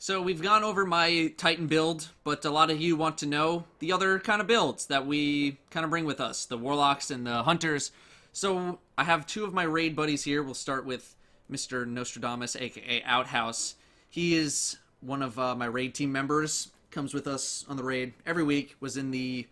So we've gone over my Titan build, but a lot of you want to know the other kind of builds that we kind of bring with us, the Warlocks and the Hunters. So I have two of my raid buddies here. We'll start with Mr. Nostradamus, aka Outhouse. He is one of my raid team members, comes with us on the raid every week, was in the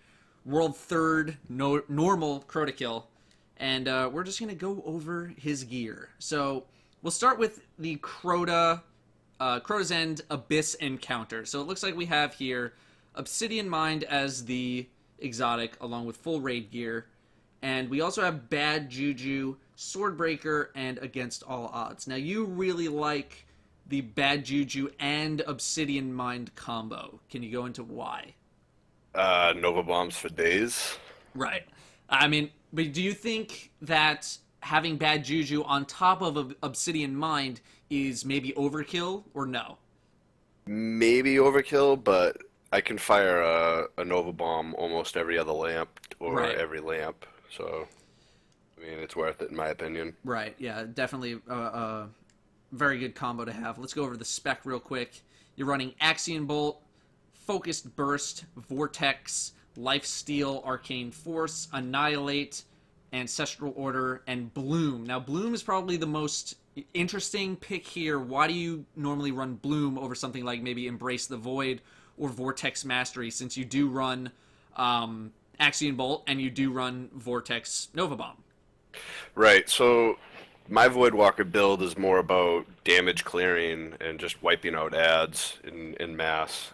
World 3rd normal Crota kill, and we're just going to go over his gear. So we'll start with the Crota's End Abyss Encounter. So it looks like we have here Obsidian Mind as the exotic, along with full raid gear. And we also have Bad Juju, Swordbreaker, and Against All Odds. Now, you really like the Bad Juju and Obsidian Mind combo. Can you go into why? Nova Bombs for days. Right. I mean, but do you think that having Bad Juju on top of Obsidian Mind is maybe overkill, or no? Maybe overkill, but I can fire a Nova Bomb almost every other lamp or Right. every lamp. So, I mean, it's worth it in my opinion. Right, yeah, definitely a very good combo to have. Let's go over the spec real quick. You're running Axion Bolt, Focused Burst, Vortex, Lifesteal, Arcane Force, Annihilate, Ancestral Order, and Bloom. Now, Bloom is probably the most interesting pick here. Why do you normally run Bloom over something like maybe Embrace the Void or Vortex Mastery, since you do run Axion Bolt and you do run Vortex Nova Bomb? Right, so my Voidwalker build is more about damage clearing and just wiping out ads in mass.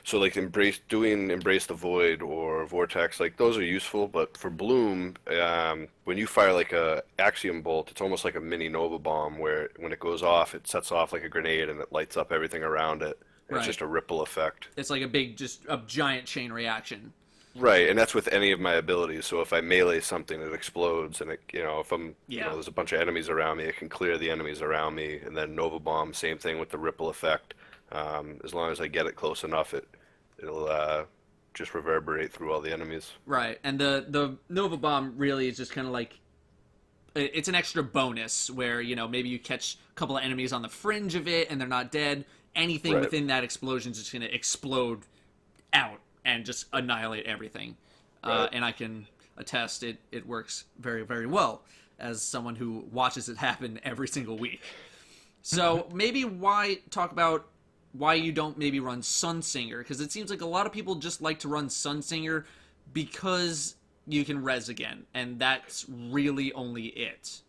So like Embrace the Void or Vortex, like those are useful, but for Bloom, when you fire like a Axiom Bolt, it's almost like a mini Nova Bomb where when it goes off, it sets off like a grenade and it lights up everything around it. Right. It's just a ripple effect. It's like just a giant chain reaction. Right, and that's with any of my abilities. So if I melee something, it explodes, and if Yeah. there's a bunch of enemies around me, it can clear the enemies around me. And then Nova Bomb, same thing with the ripple effect. As long as I get it close enough, it'll just reverberate through all the enemies. Right, and the Nova Bomb really is just kind of like, it's an extra bonus where, maybe you catch a couple of enemies on the fringe of it and they're not dead. Anything Right. within that explosion is just going to explode out and just annihilate everything. Right. And I can attest it works very, very well as someone who watches it happen every single week. So maybe talk about why you don't maybe run Sunsinger, because it seems like a lot of people just like to run Sunsinger because you can res again, and that's really only it.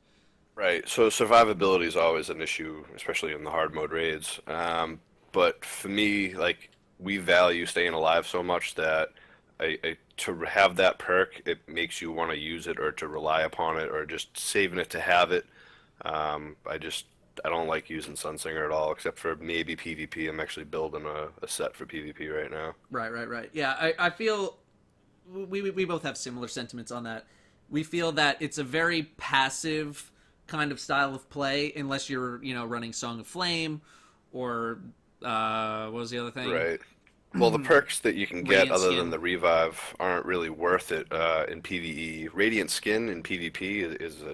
Right. So survivability is always an issue, especially in the hard mode raids. But for me, like we value staying alive so much that to have that perk, it makes you want to use it or to rely upon it or just saving it to have it. I don't like using Sunsinger at all, except for maybe PvP. I'm actually building a set for PvP right now. Right. Yeah, I feel we both have similar sentiments on that. We feel that it's a very passive kind of style of play unless you're, running Song of Flame or what was the other thing? Right. Well, the perks that you can get Radiant other Skin. than the revive aren't really worth it in PvE. Radiant Skin in PvP is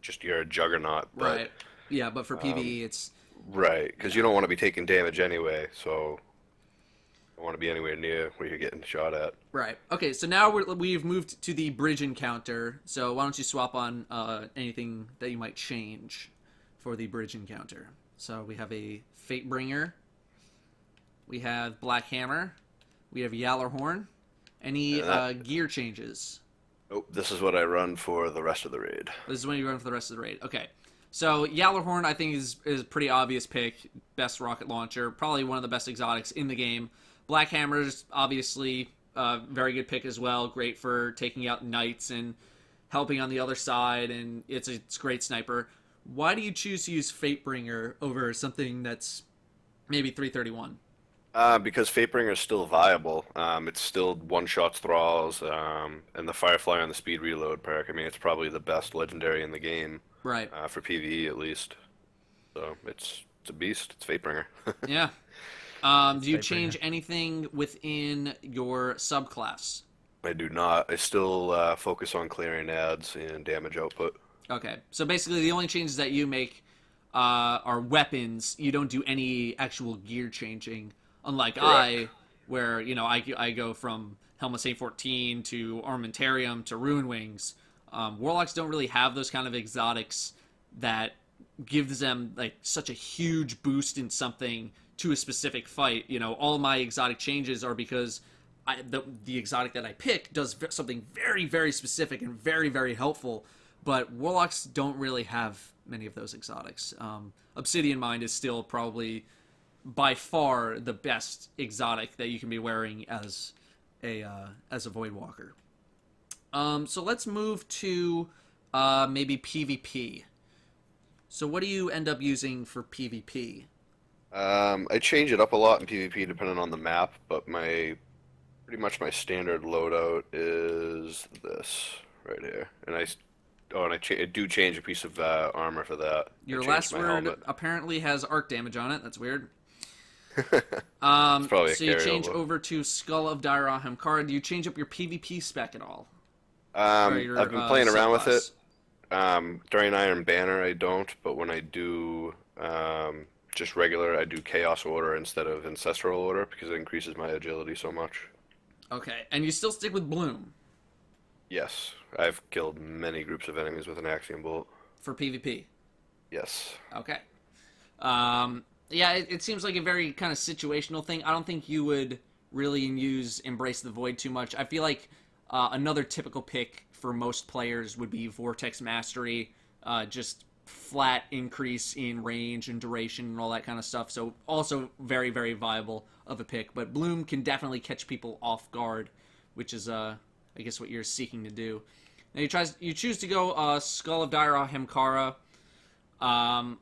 just you're a juggernaut. But, Right. Yeah, but for PvE it's right, because you don't want to be taking damage anyway, so you don't want to be anywhere near where you're getting shot at. right. Okay, so now we've moved to the bridge encounter. So why don't you swap on anything that you might change for the bridge encounter? So we have a Fatebringer. We have Black Hammer. We have Yallarhorn. Any gear changes? Nope, this is what I run for the rest of the raid. This is when you run for the rest of the raid. Okay. So Yallarhorn, I think, is a pretty obvious pick. Best rocket launcher. Probably one of the best exotics in the game. Black Hammer's obviously a very good pick as well. Great for taking out knights and helping on the other side, and it's a great sniper. Why do you choose to use Fatebringer over something that's maybe 331? Because Fatebringer is still viable. It's still one-shots thralls, and the Firefly on the speed reload perk. I mean, it's probably the best legendary in the game. Right. For PvE at least. So it's a beast. It's Fatebringer. Yeah. Do you change anything within your subclass? I do not. I still focus on clearing ads and damage output. Okay. So basically the only changes that you make are weapons, you don't do any actual gear changing. Unlike Correct. where I go from Helm of Saint 14 to Armamentarium to Ruin Wings. Warlocks don't really have those kind of exotics that gives them like such a huge boost in something to a specific fight. All my exotic changes are because the exotic that I pick does something very, very specific and very, very helpful. But Warlocks don't really have many of those exotics. Obsidian Mind is still probably by far the best exotic that you can be wearing as a Voidwalker. So let's move to maybe PvP. So what do you end up using for PvP? I change it up a lot in PvP depending on the map, but pretty much my standard loadout is this right here, and I do change a piece of armor for that. I Your changed last my word helmet. apparently has arc damage on it. That's weird. It's probably a So you change carryover. over to Skull of Daira Hamkara. Do you change up your PvP spec at all? Or I've your been playing around with it. subclass? During Iron Banner, I don't, but when I do just regular, I do Chaos Order instead of Ancestral Order because it increases my agility so much. Okay, and you still stick with Bloom Yes, I've killed many groups of enemies with an Axiom Bolt. for PvP. Yes. Okay. Yeah, it seems like a very kind of situational thing. I don't think you would really use Embrace the Void too much. I feel like another typical pick for most players would be Vortex Mastery, just flat increase in range and duration and all that kind of stuff. So also very, very viable of a pick. But Bloom can definitely catch people off guard, which is, I guess, what you're seeking to do. Now you choose to go Skull of Daira Hemkara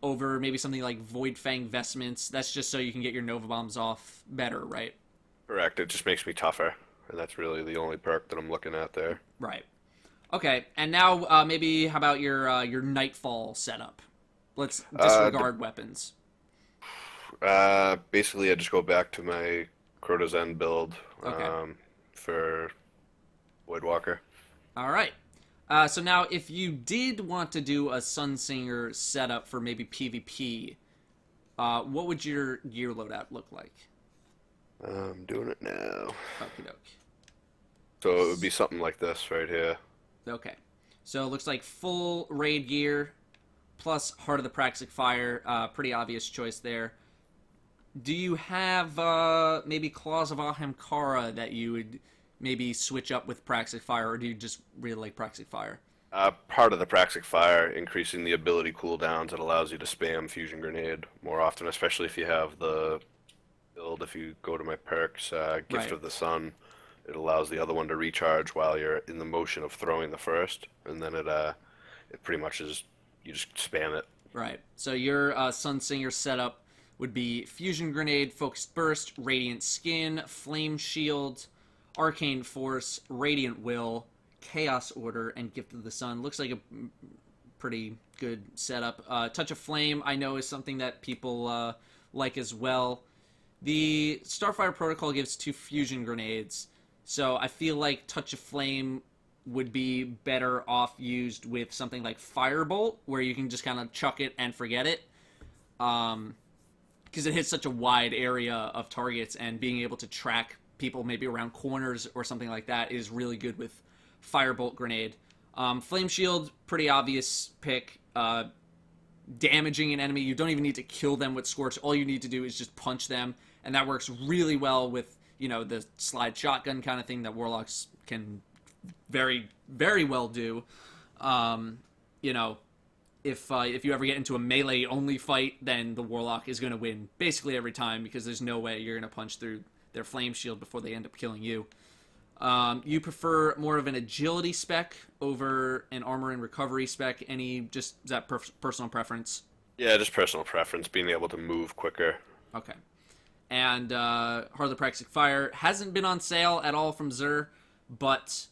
over maybe something like Void Fang Vestments. That's just so you can get your Nova Bombs off better, right? Correct. It just makes me tougher, and that's really the only perk that I'm looking at there. Right. Okay, and now maybe how about your Nightfall setup? Let's Uh, disregard weapons. Basically, I just go back to my Crotazen build Okay. for Voidwalker. All right. So now, if you did want to do a Sunsinger setup for maybe PvP, what would your gear loadout look like? I'm doing it now. Okie doke. So it would be something like this right here. Okay. So it looks like full raid gear plus Heart of the Praxic Fire. Pretty obvious choice there. Do you have maybe Claws of Ahemkara that you would maybe switch up with Praxic Fire, or do you just really like Praxic Fire? Part of the Praxic Fire, increasing the ability cooldowns, it allows you to spam Fusion Grenade more often, especially if you have the build. If you go to my perks, Gift Right. of the Sun, it allows the other one to recharge while you're in the motion of throwing the first, and then it pretty much is you just spam it. Right. So your Sunsinger setup would be Fusion Grenade, Focused Burst, Radiant Skin, Flame Shield, Arcane Force, Radiant Will, Chaos Order, and Gift of the Sun. Looks like a pretty good setup. Touch of Flame, I know, is something that people like as well. The Starfire Protocol gives 2 Fusion Grenades, so I feel like Touch of Flame would be better off used with something like Firebolt, where you can just kind of chuck it and forget it. Because it hits such a wide area of targets, and being able to track people maybe around corners or something like that is really good with Firebolt Grenade. Flame Shield, pretty obvious pick. Damaging an enemy, you don't even need to kill them with Scorch. All you need to do is just punch them, and that works really well with the slide shotgun kind of thing that Warlocks can very, very well do. You know, if you ever get into a melee only fight, then the Warlock is going to win basically every time, because there's no way you're going to punch through their flame shield before they end up killing you. You prefer more of an agility spec over an armor and recovery spec? Is that personal preference? Yeah, just personal preference, being able to move quicker. Okay. And Heart of the Praxic Fire hasn't been on sale at all from Xur, but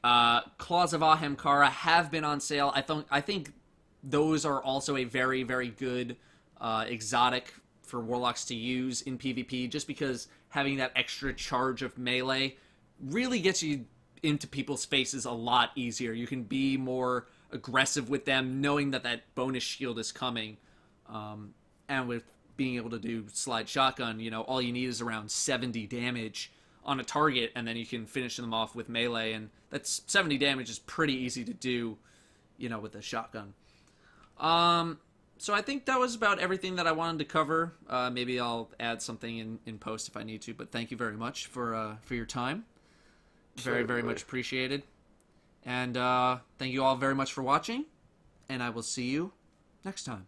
Claws of Ahemkara have been on sale. I think those are also a very, very good exotic for Warlocks to use in PvP, just because having that extra charge of melee really gets you into people's faces a lot easier. You can be more aggressive with them, knowing that bonus shield is coming. And with being able to do slide shotgun, all you need is around 70 damage on a target, and then you can finish them off with melee, and that's 70 damage is pretty easy to do, with a shotgun. So I think that was about everything that I wanted to cover. Maybe I'll add something in post if I need to, but thank you very much for your time. Very, very much appreciated. And thank you all very much for watching, and I will see you next time.